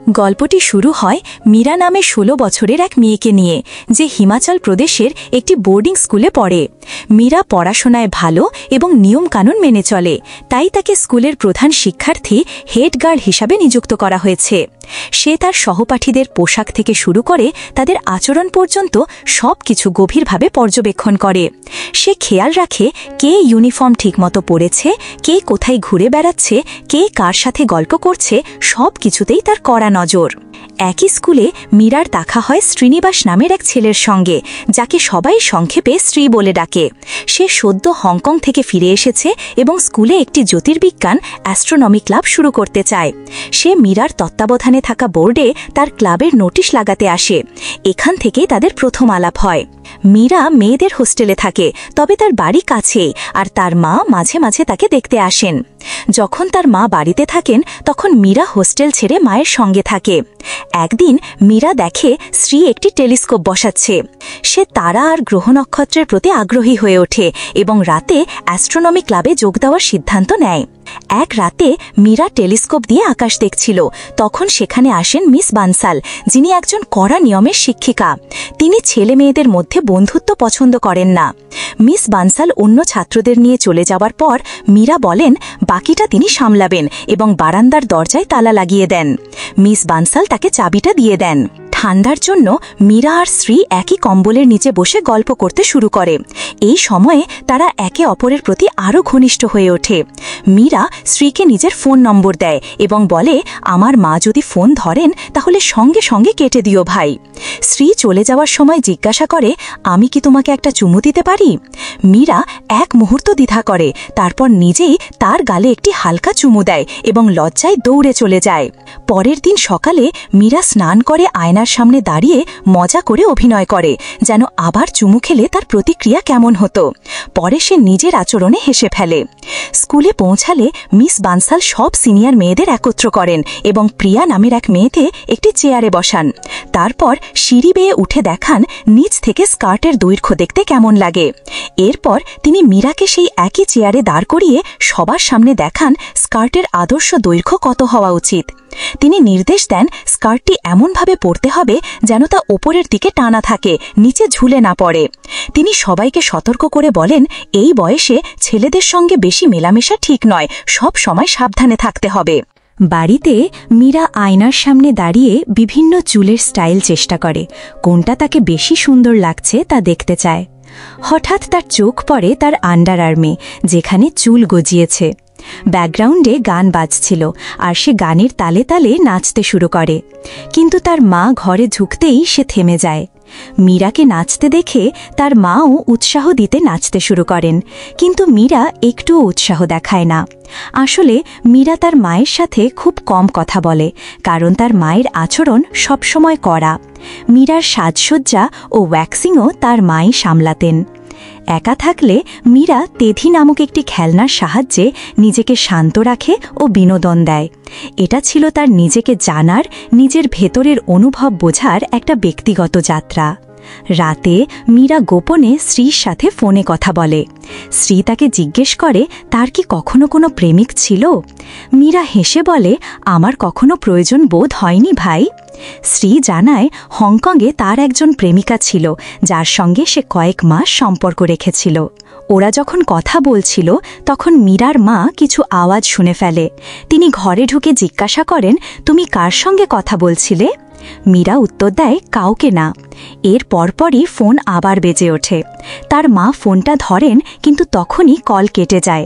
গল্পটি শুরু হয় মীরা নামে ১৬ বছরের এক মেয়েকে নিয়ে, যে হিমাচল প্রদেশের একটি বোর্ডিং স্কুলে পড়ে। মীরা পড়াশোনায় ভালো এবং নিয়মকানুন মেনে চলে, তাই তাকে স্কুলের প্রধান শিক্ষার্থী হেড গার্ল হিসাবে নিযুক্ত করা হয়েছে। সে তার সহপাঠীদের পোশাক থেকে শুরু করে তাদের আচরণ পর্যন্ত সবকিছু গভীরভাবে পর্যবেক্ষণ করে। সে খেয়াল রাখে কে ইউনিফর্ম ঠিকমতো পরেছে, কে কোথায় ঘুরে বেড়াচ্ছে, কে কার সাথে গল্প করছে, সব কিছুতেই তার কড়া নজর। একই স্কুলে মীরার দেখা হয় শ্রীনিবাস নামের এক ছেলের সঙ্গে, যাকে সবাই সংক্ষেপে শ্রী বলে ডাকে। সে সদ্য হংকং থেকে ফিরে এসেছে এবং স্কুলে একটি জ্যোতির্বিজ্ঞান অ্যাস্ট্রোনমি ক্লাব শুরু করতে চায়। সে মীরার তত্ত্বাবধানে থাকা বোর্ডে তার ক্লাবের নোটিশ লাগাতে আসে। এখান থেকেই তাদের প্রথম আলাপ হয়। মীরা মেয়েদের হোস্টেলে থাকে, তবে তার বাড়ি কাছেই, আর তার মা মাঝে মাঝে তাকে দেখতে আসেন। যখন তার মা বাড়িতে থাকেন তখন মীরা হোস্টেল ছেড়ে মায়ের সঙ্গে থাকে। একদিন মীরা দেখে শ্রী একটি টেলিস্কোপ বসাচ্ছে। সে তারা আর গ্রহ নক্ষত্রের প্রতি আগ্রহী হয়ে ওঠে এবং রাতে অ্যাস্ট্রোনমি ক্লাবে যোগ দেওয়ার সিদ্ধান্ত নেয়। এক রাতে মীরা টেলিস্কোপ দিয়ে আকাশ দেখছিল, তখন সেখানে আসেন মিস বানসাল, যিনি একজন কড়া নিয়মের শিক্ষিকা। তিনি ছেলে মেয়েদের মধ্যে বন্ধুত্ব পছন্দ করেন না। মিস বানসাল অন্য ছাত্রদের নিয়ে চলে যাওয়ার পর মীরা বলেন বাকিটা তিনি সামলাবেন এবং বারান্দার দরজায় তালা লাগিয়ে দেন। মিস বানসাল তাকে চাবিটা দিয়ে দেন। ঠান্ডার জন্য মীরা আর শ্রী একই কম্বলের নিচে বসে গল্প করতে শুরু করে। এই সময়ে তারা একে অপরের প্রতি আরও ঘনিষ্ঠ হয়ে ওঠে। মীরা শ্রীকে নিজের ফোন নম্বর দেয় এবং বলে, আমার মা যদি ফোন ধরেন তাহলে সঙ্গে সঙ্গে কেটে দিও ভাই। শ্রী চলে যাওয়ার সময় জিজ্ঞাসা করে, আমি কি তোমাকে একটা চুমু দিতে পারি? মীরা এক মুহূর্ত দ্বিধা করে, তারপর নিজেই তার গালে একটি হালকা চুমু দেয় এবং লজ্জায় দৌড়ে চলে যায়। পরের দিন সকালে মীরা স্নান করে আয়নার সামনে দাঁড়িয়ে মজা করে অভিনয় করে, যেন আবার চুমু খেলে তার প্রতিক্রিয়া কেমন হতো। পরে সে নিজের আচরণে হেসে ফেলে। স্কুলে পৌঁছালে মিস বানসাল সব সিনিয়র মেয়েদের একত্র করেন এবং প্রিয়া নামের এক মেয়েকে একটি চেয়ারে বসান। তারপর সিঁড়ি বেয়ে উঠে দেখান নিচ থেকে স্কার্টের দৈর্ঘ্য দেখতে কেমন লাগে। এরপর তিনি মীরাকে সেই একই চেয়ারে দাঁড় করিয়ে সবার সামনে দেখান স্কার্টের আদর্শ দৈর্ঘ্য কত হওয়া উচিত। তিনি নির্দেশ দেন স্কার্টটি এমনভাবে পরতে হবে যেন তা ওপরের দিকে টানা থাকে, নিচে ঝুলে না পড়ে। তিনি সবাইকে সতর্ক করে বলেন, এই বয়সে ছেলেদের সঙ্গে বেশি মেলামেশা ঠিক নয়, সব সময় সাবধানে থাকতে হবে। বাড়িতে মীরা আয়নার সামনে দাঁড়িয়ে বিভিন্ন চুলের স্টাইল চেষ্টা করে, কোনটা তাকে বেশি সুন্দর লাগছে তা দেখতে চায়। হঠাৎ তার চোখ পড়ে তার আন্ডার আর্মে, যেখানে চুল গজিয়েছে। ব্যাকগ্রাউন্ডে গান বাজছিল আর সে গানের তালে তালে নাচতে শুরু করে, কিন্তু তার মা ঘরে ঢুকতেই সে থেমে যায়। মীরাকে নাচতে দেখে তার মাও উৎসাহ দিতে নাচতে শুরু করেন, কিন্তু মীরা একটুও উৎসাহ দেখায় না। আসলে মীরা তার মায়ের সাথে খুব কম কথা বলে, কারণ তার মায়ের আচরণ সবসময় কড়া। মীরার সাজসজ্জা ও ওয়্যাক্সিংও তার মাই সামলাতেন। একা থাকলে মীরা তেধি নামক একটি খেলনার সাহায্যে নিজেকে শান্ত রাখে ও বিনোদন দেয়। এটা ছিল তার নিজেকে জানার, নিজের ভেতরের অনুভব বোঝার একটা ব্যক্তিগত যাত্রা। রাতে মীরা গোপনে শ্রীর সাথে ফোনে কথা বলে। শ্রী তাকে জিজ্ঞেস করে তার কি কখনো কোনো প্রেমিক ছিল। মীরা হেসে বলে, আমার কখনো প্রয়োজন বোধ হয়নি ভাই। শ্রী জানায় হংকংয়ে তার একজন প্রেমিকা ছিল, যার সঙ্গে সে কয়েক মাস সম্পর্ক রেখেছিল। ওরা যখন কথা বলছিল তখন মীরার মা কিছু আওয়াজ শুনে ফেলে। তিনি ঘরে ঢুকে জিজ্ঞাসা করেন, তুমি কার সঙ্গে কথা বলছিলে? মীরা উত্তর দেয়, কাউকে না। এর পরপরই ফোন আবার বেজে ওঠে। তার মা ফোনটা ধরেন, কিন্তু তখনই কল কেটে যায়।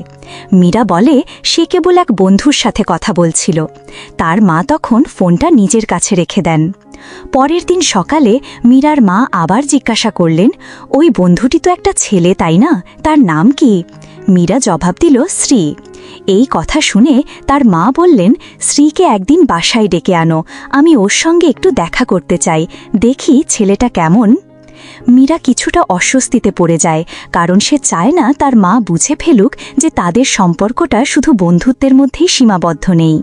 মীরা বলে সে কেবল এক বন্ধুর সাথে কথা বলছিল। তার মা তখন ফোনটা নিজের কাছে রেখে দেন। পরের দিন সকালে মীরার মা আবার জিজ্ঞাসা করলেন, ওই বন্ধুটি তো একটা ছেলে তাই না, তার নাম কি? মীরা জবাব দিল, শ্রী। এই কথা শুনে তার মা বললেন, শ্রীকে একদিন বাসায় ডেকে আনো, আমি ওর সঙ্গে একটু দেখা করতে চাই, দেখি ছেলেটা কেমন। মীরা কিছুটা অস্বস্তিতে পড়ে যায়, কারণ সে চায় না তার মা বুঝে ফেলুক যে তাদের সম্পর্কটা শুধু বন্ধুত্বের মধ্যেই সীমাবদ্ধ নেই।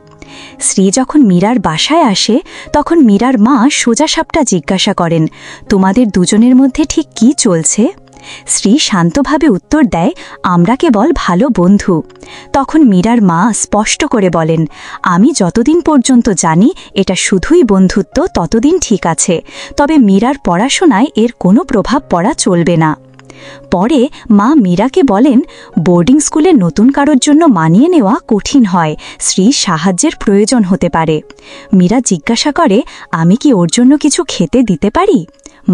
শ্রী যখন মীরার বাসায় আসে তখন মীরার মা সোজাসাপটা জিজ্ঞাসা করেন, তোমাদের দুজনের মধ্যে ঠিক কি চলছে? শ্রী শান্তভাবে উত্তর দেয়, আমরা কেবল ভালো বন্ধু। তখন মীরার মা স্পষ্ট করে বলেন, আমি যতদিন পর্যন্ত জানি এটা শুধুই বন্ধুত্ব ততদিন ঠিক আছে, তবে মীরার পড়াশোনায় এর কোনো প্রভাব পড়া চলবে না। পরে মা মীরাকে বলেন, বোর্ডিং স্কুলে নতুন কারোর জন্য মানিয়ে নেওয়া কঠিন হয়, শ্রীর সাহায্যের প্রয়োজন হতে পারে। মীরা জিজ্ঞাসা করে, আমি কি ওর জন্য কিছু খেতে দিতে পারি?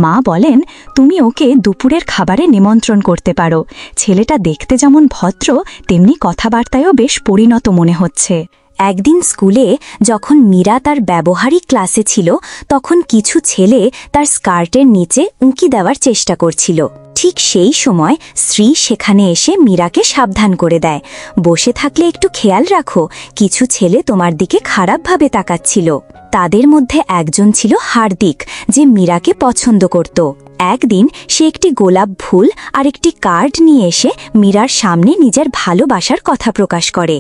মা বলেন, তুমি ওকে দুপুরের খাবারে নিমন্ত্রণ করতে পারো। ছেলেটা দেখতে যেমন ভদ্র, তেমনি কথাবার্তায়ও বেশ পরিণত মনে হচ্ছে। একদিন স্কুলে যখন মীরা তার ব্যবহারিক ক্লাসে ছিল, তখন কিছু ছেলে তার স্কার্টের নিচে উঁকি দেওয়ার চেষ্টা করছিল। ঠিক সেই সময় শ্রী সেখানে এসে মীরাকে সাবধান করে দেয়, বসে থাকলে একটু খেয়াল রাখো, কিছু ছেলে তোমার দিকে খারাপভাবে তাকাচ্ছিল। তাদের মধ্যে একজন ছিল হার্দিক, যে মীরাকে পছন্দ করত। একদিন সে একটি গোলাপ ফুল আর একটি কার্ড নিয়ে এসে মীরার সামনে নিজের ভালোবাসার কথা প্রকাশ করে,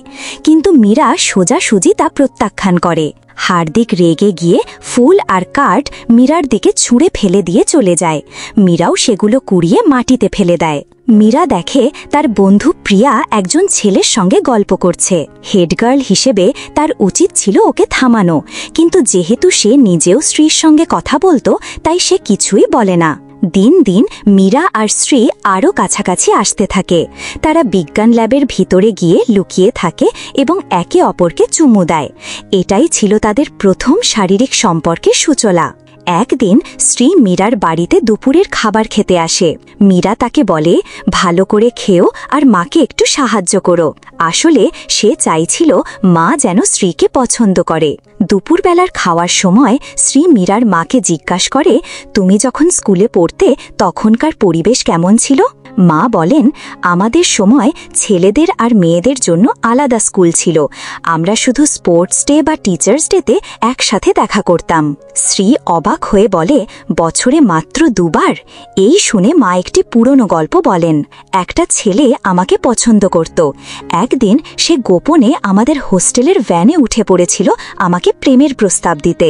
কিন্তু মীরা সোজাসুজি তা প্রত্যাখ্যান করে। হার্দিক রেগে গিয়ে ফুল আর কার্ড মীরার দিকে ছুঁড়ে ফেলে দিয়ে চলে যায়। মীরাও সেগুলো কুড়িয়ে মাটিতে ফেলে দেয়। মীরা দেখে তার বন্ধু প্রিয়া একজন ছেলের সঙ্গে গল্প করছে। হেডগার্ল হিসেবে তার উচিত ছিল ওকে থামানো, কিন্তু যেহেতু সে নিজেও স্ত্রীর সঙ্গে কথা বলতো, তাই সে কিছুই বলে না। দিন দিন মীরা আর শ্রী আরও কাছাকাছি আসতে থাকে। তারা বিজ্ঞান ল্যাবের ভিতরে গিয়ে লুকিয়ে থাকে এবং একে অপরকে চুমু দেয়। এটাই ছিল তাদের প্রথম শারীরিক সম্পর্কের সূচনা। একদিন শ্রী মীরার বাড়িতে দুপুরের খাবার খেতে আসে। মীরা তাকে বলে, ভালো করে খেও আর মাকে একটু সাহায্য করো। আসলে সে চাইছিল মা যেন শ্রীকে পছন্দ করে। দুপুরবেলার খাওয়ার সময় শ্রী মীরার মাকে জিজ্ঞাসা করে, তুমি যখন স্কুলে পড়তে তখনকার পরিবেশ কেমন ছিল? মা বলেন, আমাদের সময় ছেলেদের আর মেয়েদের জন্য আলাদা স্কুল ছিল। আমরা শুধু স্পোর্টস ডে বা টিচার্স ডেতে একসাথে দেখা করতাম। শ্রী অবাক হয়ে বলে, বছরে মাত্র 2 বার? এই শুনে মা একটি পুরনো গল্প বলেন। একটা ছেলে আমাকে পছন্দ করত। একদিন সে গোপনে আমাদের হোস্টেলের ভ্যানে উঠে পড়েছিল আমাকে প্রেমের প্রস্তাব দিতে,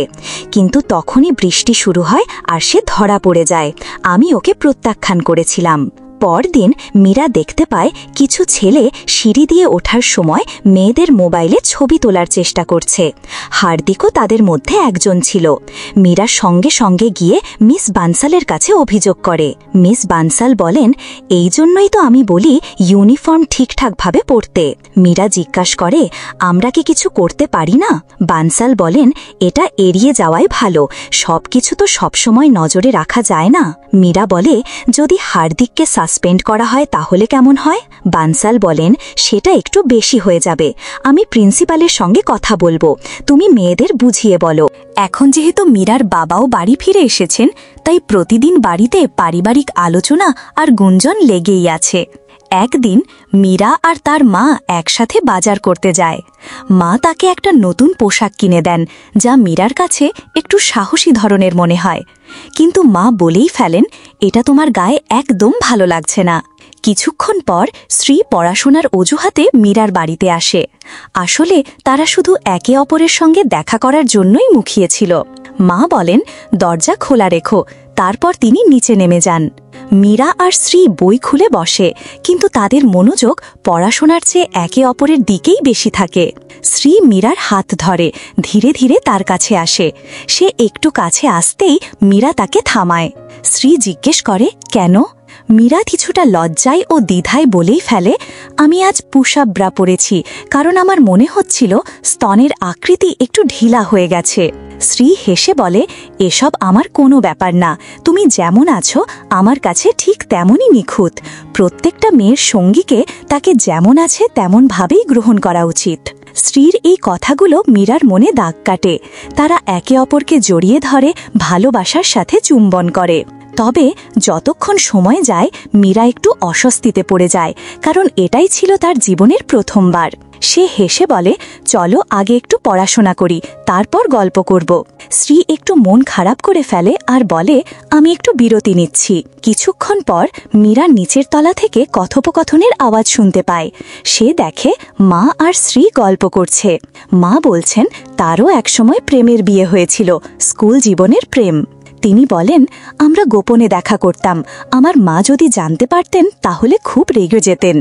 কিন্তু তখনই বৃষ্টি শুরু হয় আর সে ধরা পড়ে যায়। আমি ওকে প্রত্যাখ্যান করেছিলাম। পরদিন মীরা দেখতে পায় কিছু ছেলে সিঁড়ি দিয়ে ওঠার সময় মেয়েদের মোবাইলে ছবি তোলার চেষ্টা করছে। হার্দিকও তাদের মধ্যে একজন ছিল। মীরা সঙ্গে সঙ্গে গিয়ে মিস বানসালের কাছে অভিযোগ করে। মিস বানসাল বলেন, এই জন্যই তো আমি বলি ইউনিফর্ম ঠিকঠাকভাবে পরতে। মীরা জিজ্ঞাসা করে, আমরা কি কিছু করতে পারি না? বানসাল বলেন, এটা এড়িয়ে যাওয়াই ভালো, সবকিছু তো সবসময় নজরে রাখা যায় না। মীরা বলে, যদি হার্দিককে সাসপেন্ড করা হয় তাহলে কেমন হয়? বানসাল বলেন, সেটা একটু বেশি হয়ে যাবে। আমি প্রিন্সিপালের সঙ্গে কথা বলবো, তুমি মেয়েদের বুঝিয়ে বলো। এখন যেহেতু মীরার বাবাও বাড়ি ফিরে এসেছেন, তাই প্রতিদিন বাড়িতে পারিবারিক আলোচনা আর গুঞ্জন লেগেই আছে। একদিন মীরা আর তার মা একসাথে বাজার করতে যায়। মা তাকে একটা নতুন পোশাক কিনে দেন, যা মীরার কাছে একটু সাহসী ধরনের মনে হয়, কিন্তু মা বলেই ফেলেন, এটা তোমার গায়ে একদম ভালো লাগছে না। কিছুক্ষণ পর শ্রী পড়াশোনার অজুহাতে মীরার বাড়িতে আসে। আসলে তারা শুধু একে অপরের সঙ্গে দেখা করার জন্যই মুখিয়েছিল। মা বলেন, দরজা খোলা রেখো। তারপর তিনি নিচে নেমে যান। মীরা আর শ্রী বই খুলে বসে, কিন্তু তাদের মনোযোগ পড়াশোনার চেয়ে একে অপরের দিকেই বেশি থাকে। শ্রী মীরার হাত ধরে ধীরে ধীরে তার কাছে আসে। সে একটু কাছে আসতেই মীরা তাকে থামায়। শ্রী জিজ্ঞেস করে, কেন? মীরা কিছুটা লজ্জায় ও দ্বিধায় বলেই ফেলে, আমি আজ পুশ আপ ব্রা পরেছি, কারণ আমার মনে হচ্ছিল স্তনের আকৃতি একটু ঢিলা হয়ে গেছে। শ্রী হেসে বলে, এসব আমার কোনো ব্যাপার না, তুমি যেমন আছো আমার কাছে ঠিক তেমনই নিখুঁত। প্রত্যেকটা মেয়ের সঙ্গীকে তাকে যেমন আছে তেমনভাবেই গ্রহণ করা উচিত। শ্রীর এই কথাগুলো মীরার মনে দাগ কাটে। তারা একে অপরকে জড়িয়ে ধরে ভালোবাসার সাথে চুম্বন করে। তবে যতক্ষণ সময় যায় মীরা একটু অস্বস্তিতে পড়ে যায়, কারণ এটাই ছিল তার জীবনের প্রথমবার। সে হেসে বলে, চলো আগে একটু পড়াশোনা করি, তারপর গল্প করব। শ্রী একটু মন খারাপ করে ফেলে আর বলে, আমি একটু বিরতি নিচ্ছি। কিছুক্ষণ পর মীরা নিচের তলা থেকে কথোপকথনের আওয়াজ শুনতে পায়। সে দেখে মা আর শ্রী গল্প করছে। মা বলছেন তারও একসময় প্রেমের বিয়ে হয়েছিল, স্কুল জীবনের প্রেম। তিনি বলেন, আমরা গোপনে দেখা করতাম, আমার মা যদি জানতে পারতেন তাহলে খুব রেগে যেতেন।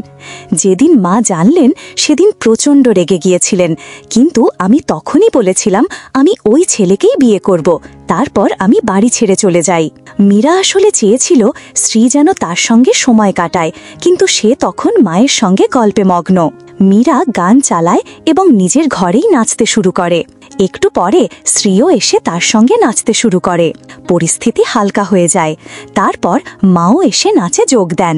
যেদিন মা জানলেন সেদিন প্রচণ্ড রেগে গিয়েছিলেন, কিন্তু আমি তখনই বলেছিলাম আমি ওই ছেলেকেই বিয়ে করব, তারপর আমি বাড়ি ছেড়ে চলে যাই। মীরা আসলে চেয়েছিল শ্রী যেন তার সঙ্গে সময় কাটায়, কিন্তু সে তখন মায়ের সঙ্গে গল্পে মগ্ন। মীরা গান চালায় এবং নিজের ঘরেই নাচতে শুরু করে। একটু পরে শ্রীও এসে তার সঙ্গে নাচতে শুরু করে। পরিস্থিতি হালকা হয়ে যায়। তারপর মাও এসে নাচে যোগ দেন।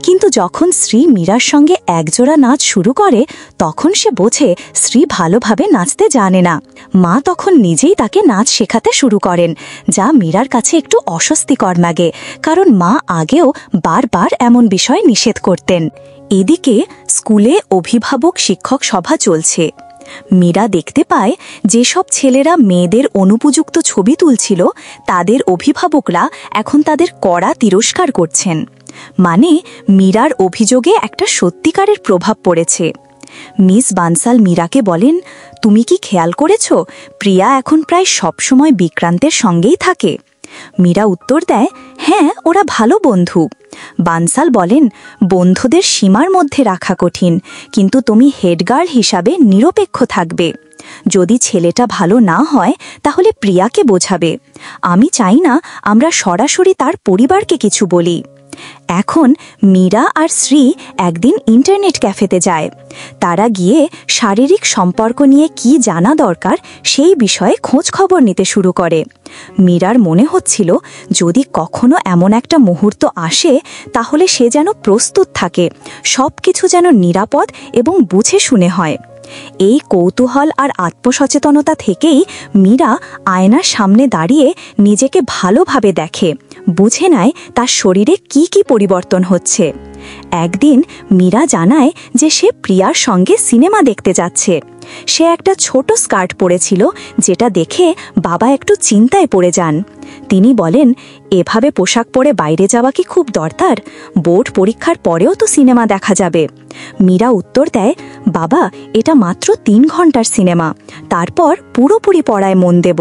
কিন্তু যখন শ্রী মীরার সঙ্গে একজোড়া নাচ শুরু করে তখন সে বোঝে শ্রী ভালোভাবে নাচতে জানে না। মা তখন নিজেই তাকে নাচ শেখাতে শুরু করেন, যা মীরার কাছে একটু অস্বস্তিকর লাগে, কারণ মা আগেও বারবার এমন বিষয় নিষেধ করতেন। এদিকে স্কুলে অভিভাবক শিক্ষক সভা চলছে। মীরা দেখতে পায় যেসব ছেলেরা মেয়েদের অনুপযুক্ত ছবি তুলছিল তাদের অভিভাবকরা এখন তাদের কড়া তিরস্কার করছেন। মানে মীরার অভিযোগে একটা সত্যিকারের প্রভাব পড়েছে। মিস বানসাল মীরাকে বলেন, তুমি কি খেয়াল করেছ প্রিয়া এখন প্রায় সবসময় বিক্রান্তের সঙ্গেই থাকে? মীরা উত্তর দেয়, হ্যাঁ, ওরা ভালো বন্ধু। বানসাল বলেন, বন্ধুদের সীমার মধ্যে রাখা কঠিন, কিন্তু তুমি হেডগার্ল হিসাবে নিরপেক্ষ থাকবে। যদি ছেলেটা ভালো না হয় তাহলে প্রিয়াকে বোঝাবে। আমি চাই না আমরা সরাসরি তার পরিবারকে কিছু বলি। এখন মীরা আর শ্রী একদিন ইন্টারনেট ক্যাফেতে যায়। তারা গিয়ে শারীরিক সম্পর্ক নিয়ে কি জানা দরকার সেই বিষয়ে খোঁজ খবর নিতে শুরু করে। মীরার মনে হচ্ছিল যদি কখনো এমন একটা মুহূর্ত আসে তাহলে সে যেন প্রস্তুত থাকে, সবকিছু যেন নিরাপদ এবং বুঝে শুনে হয়। এই কৌতূহল আর আত্মসচেতনতা থেকেই মীরা আয়নার সামনে দাঁড়িয়ে নিজেকে ভালোভাবে দেখে, বুঝে নেয় তার শরীরে কি কি পরিবর্তন হচ্ছে। একদিন মীরা জানায় যে সে প্রিয়ার সঙ্গে সিনেমা দেখতে যাচ্ছে। সে একটা ছোট স্কার্ট পরেছিল, যেটা দেখে বাবা একটু চিন্তায় পড়ে যান। তিনি বলেন, এভাবে পোশাক পরে বাইরে যাওয়া কি খুব দরকার? বোর্ড পরীক্ষার পরেও তো সিনেমা দেখা যাবে। মীরা উত্তর দেয়, বাবা, এটা মাত্র 3 ঘন্টার সিনেমা, তারপর পুরোপুরি পড়ায় মন দেব।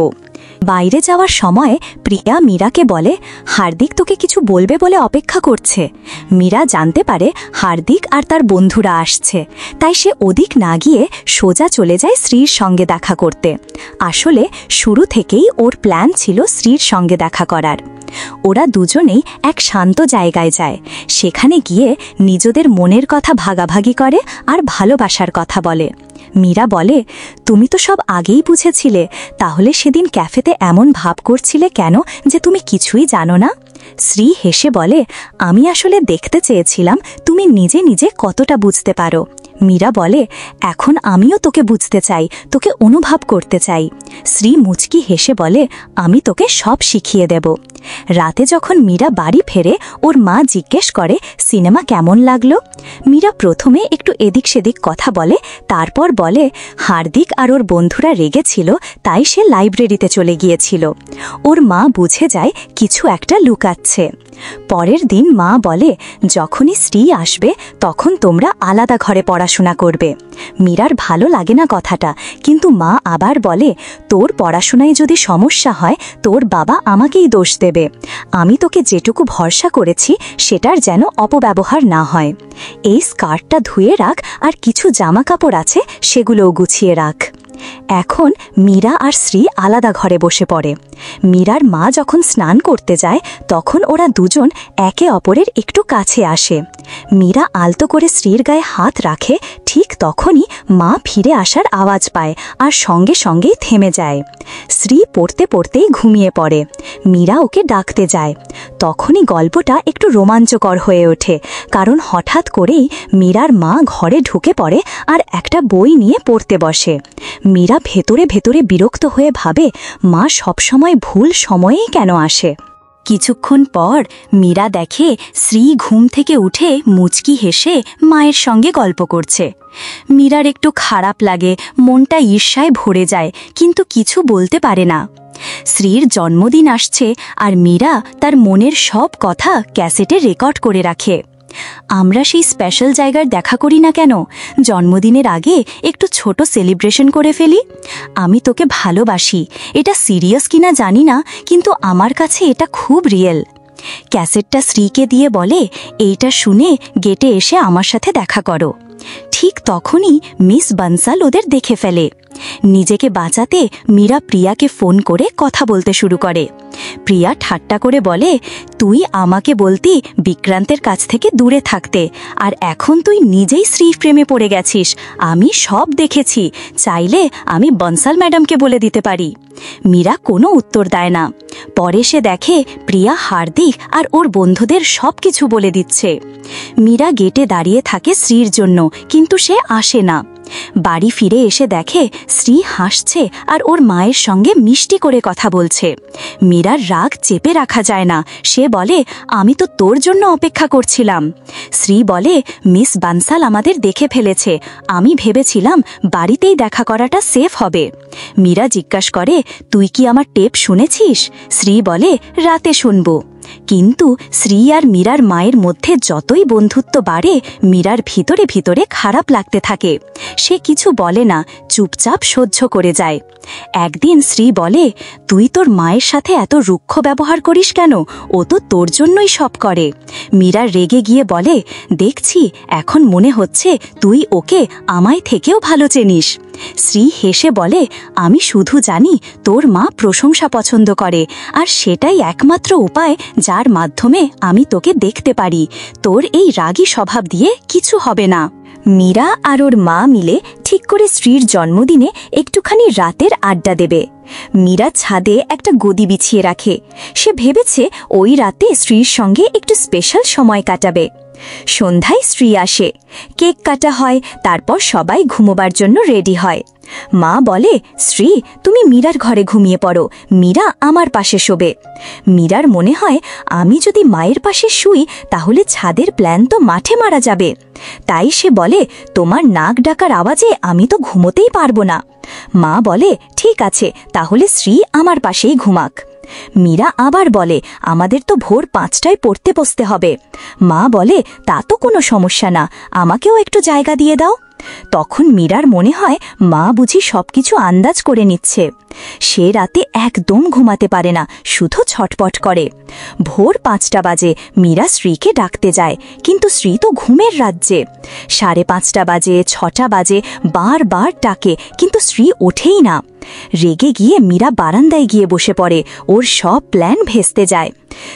বাইরে যাওয়ার সময় প্রিয়া মীরাকে বলে, হার্দিক তোকে কিছু বলবে বলে অপেক্ষা করছে। মীরা জানতে পারে হার্দিক আর তার বন্ধুরা আসছে, তাই সে ওদিক না গিয়ে সোজা চলে যায় শ্রীর সঙ্গে দেখা করতে। আসলে শুরু থেকেই ওর প্ল্যান ছিল শ্রীর সঙ্গে দেখা করার। ওরা দুজনেই এক শান্ত জায়গায় যায়। সেখানে গিয়ে নিজেদের মনের কথা ভাগাভাগি করে আর ভালোবাসার কথা বলে। মীরা বলে, তুমি তো সব আগেই বুঝেছিলে, তাহলে সেদিন ক্যাফেতে এমন ভাব করছিলে কেন যে তুমি কিছুই জানো না? শ্রী হেসে বলে, আমি আসলে দেখতে চেয়েছিলাম তুমি নিজে নিজে কতটা বুঝতে পারো। মীরা বলে, এখন আমিও তোকে বুঝতে চাই, তোকে অনুভব করতে চাই। শ্রী মুচকি হেসে বলে, আমি তোকে সব শিখিয়ে দেব। রাতে যখন মীরা বাড়ি ফেরে ওর মা জিজ্ঞেস করে সিনেমা কেমন লাগলো। মীরা প্রথমে একটু এদিক সেদিক কথা বলে, তারপর বলে হার্দিক আর ওর বন্ধুরা রেগেছিল, তাই সে লাইব্রেরিতে চলে গিয়েছিল। ওর মা বুঝে যায় কিছু একটা লুকাচ্ছে। পরের দিন মা বলে, যখনই শ্রী আসবে তখন তোমরা আলাদা ঘরে পড়াশোনা করবে। মীরার ভালো লাগে না কথাটা, কিন্তু মা আবার বলে, তোর পড়াশোনায় যদি সমস্যা হয় তোর বাবা আমাকেই দোষ দেবে। আমি তোকে যেটুকু ভরসা করেছি সেটার যেন অপব্যবহার না হয়। এই স্কার্টটা ধুয়ে রাখ, আর কিছু জামা কাপড় আছে সেগুলোও গুছিয়ে রাখ। এখন মীরা আর শ্রী আলাদা ঘরে বসে পড়ে। মীরার মা যখন স্নান করতে যায় তখন ওরা দুজন একে অপরের একটু কাছে আসে। মীরা আলতো করে শ্রীর গায়ে হাত রাখে, ঠিক তখনই মা ফিরে আসার আওয়াজ পায় আর সঙ্গে সঙ্গেই থেমে যায়। শ্রী পড়তে পড়তেই ঘুমিয়ে পড়ে। মীরা ওকে ডাকতে যায়। তখনই গল্পটা একটু রোমাঞ্চকর হয়ে ওঠে, কারণ হঠাৎ করেই মীরার মা ঘরে ঢুকে পড়ে আর একটা বই নিয়ে পড়তে বসে। মীরা ভেতরে ভেতরে বিরক্ত হয়ে ভাবে, মা সবসময় ভুল সময়েই কেন আসে। কিছুক্ষণ পর মীরা দেখে শ্রী ঘুম থেকে উঠে মুচকি হেসে মায়ের সঙ্গে গল্প করছে। মীরার একটু খারাপ লাগে, মনটা ঈর্ষায় ভরে যায়, কিন্তু কিছু বলতে পারে না। শ্রীর জন্মদিন আসছে আর মীরা তার মনের সব কথা ক্যাসেটে রেকর্ড করে রাখে। আমরা সেই স্পেশাল জায়গার দেখা করি না কেন? জন্মদিনের আগে একটু ছোট সেলিব্রেশন করে ফেলি। আমি তোকে ভালোবাসি, এটা সিরিয়াস কিনা জানি না, কিন্তু আমার কাছে এটা খুব রিয়েল। ক্যাসেটটা শ্রীকে দিয়ে বলে, এইটা শুনে গেটে এসে আমার সাথে দেখা করো। ঠিক তখনই মিস বানসাল ওদের দেখে ফেলে। নিজেকে বাঁচাতে মীরা প্রিয়াকে ফোন করে কথা বলতে শুরু করে। প্রিয়া ঠাট্টা করে বলে, তুই আমাকে বলতি বিক্রান্তের কাছ থেকে দূরে থাকতে, আর এখন তুই নিজেই শ্রী প্রেমে পড়ে গেছিস। আমি সব দেখেছি, চাইলে আমি বনসাল ম্যাডামকে বলে দিতে পারি। মীরা কোনো উত্তর দেয় না। পরে সে দেখে প্রিয়া হার্দিক আর ওর বন্ধুদের সব কিছু বলে দিচ্ছে। মীরা গেটে দাঁড়িয়ে থাকে শ্রীর জন্য, কিন্তু সে আসে না। বাড়ি ফিরে এসে দেখে শ্রী হাসছে আর ওর মায়ের সঙ্গে মিষ্টি করে কথা বলছে। মীরার রাগ চেপে রাখা যায় না। সে বলে, আমি তো তোর জন্য অপেক্ষা করছিলাম। শ্রী বলে, মিস বানসাল আমাদের দেখে ফেলেছে, আমি ভেবেছিলাম বাড়িতেই দেখা করাটা সেফ হবে। মীরা জিজ্ঞাসা করে, তুই কি আমার টেপ শুনেছিস? শ্রী বলে, রাতে শুনবো। কিন্তু শ্রী আর মীরার মায়ের মধ্যে যতই বন্ধুত্ব বাড়ে, মীরার ভিতরে ভিতরে খারাপ লাগতে থাকে। সে কিছু বলে না, চুপচাপ সহ্য করে যায়। একদিন শ্রী বলে, তুই তোর মায়ের সাথে এত রুক্ষ ব্যবহার করিস কেন? ও তো তোর জন্যই সব করে। মীরা রেগে গিয়ে বলে, দেখছি এখন মনে হচ্ছে তুই ওকে আমায় থেকেও ভালো চেনিস। শ্রী হেসে বলে, আমি শুধু জানি তোর মা প্রশংসা পছন্দ করে, আর সেটাই একমাত্র উপায় যার মাধ্যমে আমি তোকে দেখতে পারি। তোর এই রাগী স্বভাব দিয়ে কিছু হবে না। মীরা আর ওর মা মিলে ঠিক করে শ্রীর জন্মদিনে একটুখানি রাতের আড্ডা দেবে। মীরা ছাদে একটা গদি বিছিয়ে রাখে। সে ভেবেছে ওই রাতে শ্রীর সঙ্গে একটু স্পেশাল সময় কাটাবে। সন্ধ্যায় শ্রী আসে, কেক কাটা হয়, তারপর সবাই ঘুমোবার জন্য রেডি হয়। মা বলে, শ্রী তুমি মীরার ঘরে ঘুমিয়ে পড়ো, মীরা আমার পাশে শোবে। মীরার মনে হয়, আমি যদি মায়ের পাশে শুই তাহলে ছাদের প্ল্যান তো মাঠে মারা যাবে। তাই সে বলে, তোমার নাক ডাকার আওয়াজে আমি তো ঘুমোতেই পারবো না। মা বলে, ঠিক আছে, তাহলে শ্রী আমার পাশেই ঘুমাক। মীরা আবার বলে, আমাদের তো ভোর 5টায় পড়তে বসতে হবে। মা বলে, তা তো কোনো সমস্যা না, আমাকেও একটু জায়গা দিয়ে দাও। তখন মীরার মনে হয় মা বুঝি সবকিছু আন্দাজ করে নিচ্ছে। সে রাতে একদম ঘুমাতে পারে না, শুধু ছটপট করে। ভোর 5টা বাজে, মীরা শ্রীকে ডাকতে যায়, কিন্তু শ্রী তো ঘুমের রাজ্যে। 5:30 বাজে, 6টা বাজে, বারবার ডাকে, কিন্তু শ্রী ওঠেই না। রেগে গিয়ে মীরা বারান্দায় গিয়ে বসে পড়ে। ওর সব প্ল্যান ভেস্তে যায়।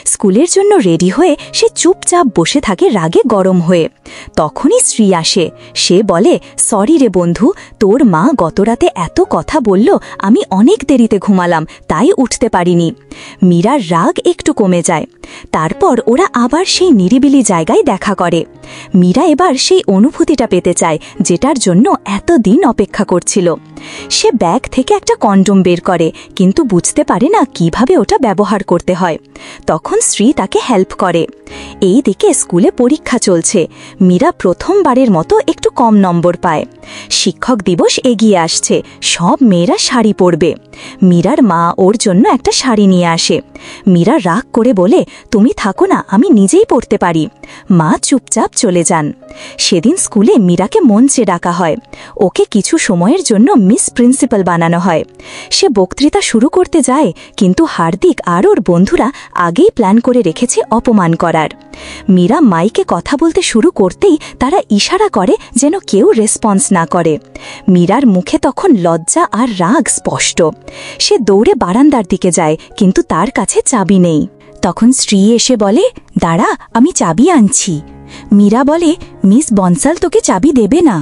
স্কুলের জন্য রেডি হয়ে সে চুপচাপ বসে থাকে রাগে গরম হয়ে। তখনই শ্রী আসে। সে বলে, সরি রে বন্ধু, তোর মা গতরাতে এত কথা বলল, আমি অনেক দেরিতে ঘুমালাম, তাই উঠতে পারিনি। মীরার রাগ একটু কমে যায়। তারপর ওরা আবার সেই নিরিবিলি জায়গায় দেখা করে। মীরা এবার সেই অনুভূতিটা পেতে চায় যেটার জন্য এতদিন অপেক্ষা করছিল। সে ব্যাগ থেকে একটা কন্ডোম বের করে, কিন্তু বুঝতে পারে না কিভাবে ওটা ব্যবহার করতে হয়। তখন শ্রী তাকে হেল্প করে। এই দিকে স্কুলে পরীক্ষা চলছে। মীরা প্রথমবারের মতো একটু কম নম্বর পায়। শিক্ষক দিবস এগিয়ে আসছে, সব মেয়েরা শাড়ি পরবে। মীরার মা ওর জন্য একটা শাড়ি নিয়ে আসে। মীরা রাগ করে বলে, তুমি থাকো না, আমি নিজেই পরতে পারি। মা চুপচাপ চলে যান। সেদিন স্কুলে মীরাকে মঞ্চে ডাকা হয়। ওকে কিছু সময়ের জন্য মিস প্রিন্সিপাল বানানো হয়। সে বক্তৃতা শুরু করতে যায়, কিন্তু হার্দিক আর ওর বন্ধুরা আগেই প্ল্যান করে রেখেছে অপমান করার। মীরা মাইকে কথা বলতে শুরু করতেই তারা ইশারা করে যেন কেউ রেসপন্স না করে। মীরার মুখে তখন লজ্জা আর রাগ স্পষ্ট। সে দৌড়ে বারান্দার দিকে যায়, কিন্তু তার কাছে চাবি নেই। তখন শ্রী এসে বলে, দাঁড়া, আমি চাবি আনছি। মীরা বলে, মিস বনসাল তোকে চাবি দেবে না।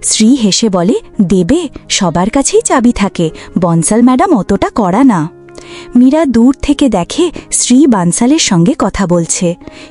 শ্রী হেসে বলে, দেবে, সবার কাছেই চাবি থাকে, বনসাল ম্যাডাম অতটা কড়া না। মীরা দূর থেকে দেখে শ্রী বানসালের সঙ্গে কথা বলছে।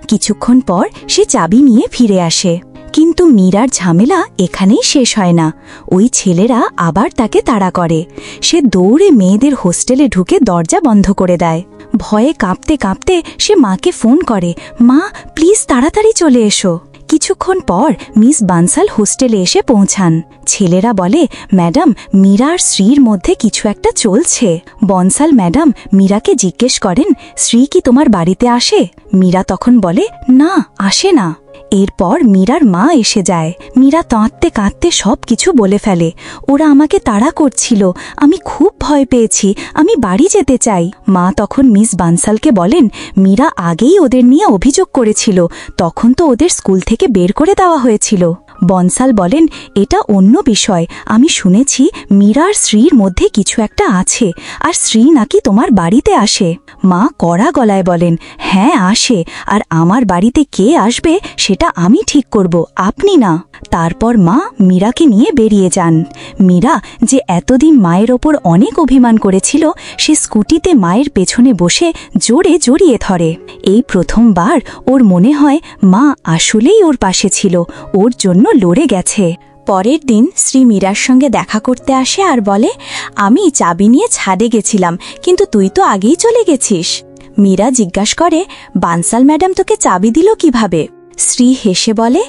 কিছুক্ষণ পর সে চাবি নিয়ে ফিরে আসে। কিন্তু মীরার ঝামেলা এখানেই শেষ হয় না। ওই ছেলেরা আবার তাকে তাড়া করে। সে দৌড়ে মেয়েদের হোস্টেলে ঢুকে দরজা বন্ধ করে দেয়। ভয়ে কাঁপতে কাঁপতে সে মাকে ফোন করে, মা প্লিজ তাড়াতাড়ি চলে এসো। কিছুক্ষণ পর মিস বানসাল হোস্টেলে এসে পৌঁছান। ছেলেরা বলে, ম্যাডাম, মীরা আর শ্রীর মধ্যে কিছু একটা চলছে। বনসাল ম্যাডাম মীরাকে জিজ্ঞেস করেন, শ্রী কি তোমার বাড়িতে আসে? মীরা তখন বলে, না, আসে না। এরপর মীরার মা এসে যায়। মীরা কাঁদতে কাঁদতে সব কিছু বলে ফেলে। ওরা আমাকে তাড়া করছিল, আমি খুব ভয় পেয়েছি, আমি বাড়ি যেতে চাই। মা তখন মিস বানসালকে বলেন, মীরা আগেই ওদের নিয়ে অভিযোগ করেছিল, তখন তো ওদের স্কুল থেকে বের করে দেওয়া হয়েছিল। বনসাল বলেন, এটা অন্য বিষয়, আমি শুনেছি মীরা আর শ্রীর মধ্যে কিছু একটা আছে, আর শ্রী নাকি তোমার বাড়িতে আসে। মা কড়া গলায় বলেন, হ্যাঁ আসে, আর আমার বাড়িতে কে আসবে সেটা আমি ঠিক করব, আপনি না। তারপর মা মীরাকে নিয়ে বেরিয়ে যান। মীরা, যে এতদিন মায়ের ওপর অনেক অভিমান করেছিল, সে স্কুটিতে মায়ের পেছনে বসে জোরে জড়িয়ে ধরে। এই প্রথমবার ওর মনে হয় মা আসলেই ওর পাশে ছিল, ওর জন্য লড়ে গেছে। পরের দিন শ্রী মীরার সঙ্গে দেখা করতে আসে আর বলে, আমি চাবি নিয়ে ছাদে গেছিলাম, কিন্তু তুই তো আগেই চলে গেছিস। মীরা জিজ্ঞাসা করে, বানসাল ম্যাডাম তোকে চাবি দিল কিভাবে? শ্রী হেসে বলে,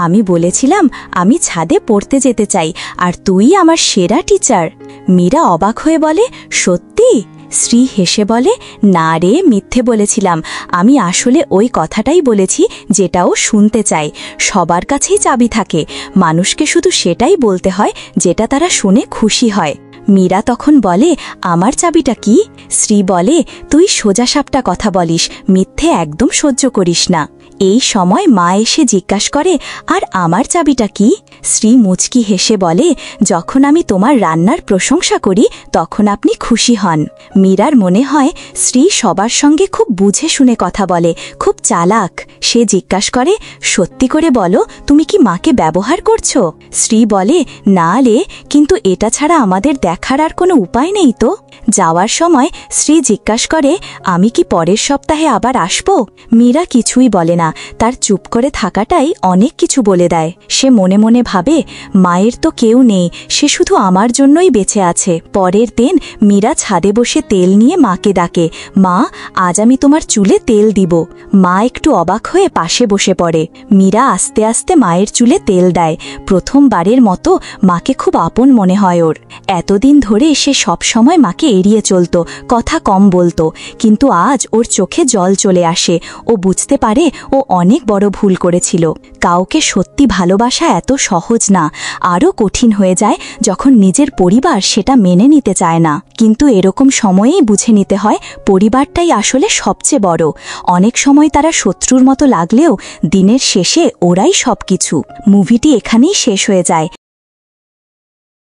আমি বলেছিলাম আমি ছাদে পড়তে যেতে চাই, আর তুই আমার সেরা টিচার। মীরা অবাক হয়ে বলে, সত্যি? শ্রী হেসে বলে, না রে, মিথ্যে বলেছিলাম, আমি আসলে ওই কথাটাই বলেছি যেটাও শুনতে চাই। সবার কাছেই চাবি থাকে, মানুষকে শুধু সেটাই বলতে হয় যেটা তারা শুনে খুশি হয়। মীরা তখন বলে, আমার চাবিটা কি? শ্রী বলে, তুই সোজাসাপটা কথা বলিস, মিথ্যে একদম সহ্য করিস না। এই সময় মা এসে জিজ্ঞাসা করে, আর আমার চাবিটা কি? শ্রী মুচকি হেসে বলে, যখন আমি তোমার রান্নার প্রশংসা করি তখন আপনি খুশি হন। মীরার মনে হয় শ্রী সবার সঙ্গে খুব বুঝে শুনে কথা বলে, খুব চালাক। সে জিজ্ঞাসা করে, সত্যি করে বলো, তুমি কি মাকে ব্যবহার করছো? শ্রী বলে, না রে, কিন্তু এটা ছাড়া আমাদের দেখার আর কোনো উপায় নেই তো। যাওয়ার সময় শ্রী জিজ্ঞাসা করে, আমি কি পরের সপ্তাহে আবার আসব? মীরা কিছুই বলে না, তার চুপ করে থাকাটাই অনেক কিছু বলে দেয়। সে মনে মনে ভাবে, মায়ের তো কেউ নেই, সে শুধু আমার জন্যই বেঁচে আছে। পরের দিন মীরা ছাদে বসে তেল নিয়ে মাকে ডাকে, মা, আজ আমি তোমার চুলে তেল দিব। মা একটু অবাক হয়ে পাশে বসে পড়ে। মীরা আস্তে আস্তে মায়ের চুলে তেল দেয়। প্রথমবারের মতো মাকে খুব আপন মনে হয় ওর। এতদিন ধরে সে সব সময় মাকে এড়িয়ে চলত, কথা কম বলতো, কিন্তু আজ ওর চোখে জল চলে আসে। ও বুঝতে পারে ও অনেক বড় ভুল করেছিল। কাউকে সত্যি ভালোবাসা এত সহজ না, আরও কঠিন হয়ে যায় যখন নিজের পরিবার সেটা মেনে নিতে চায় না। কিন্তু এরকম সময়েই বুঝে নিতে হয় পরিবারটাই আসলে সবচেয়ে বড়। অনেক সময় তারা শত্রুর মতো লাগলেও দিনের শেষে ওরাই সবকিছু। মুভিটি এখানেই শেষ হয়ে যায়।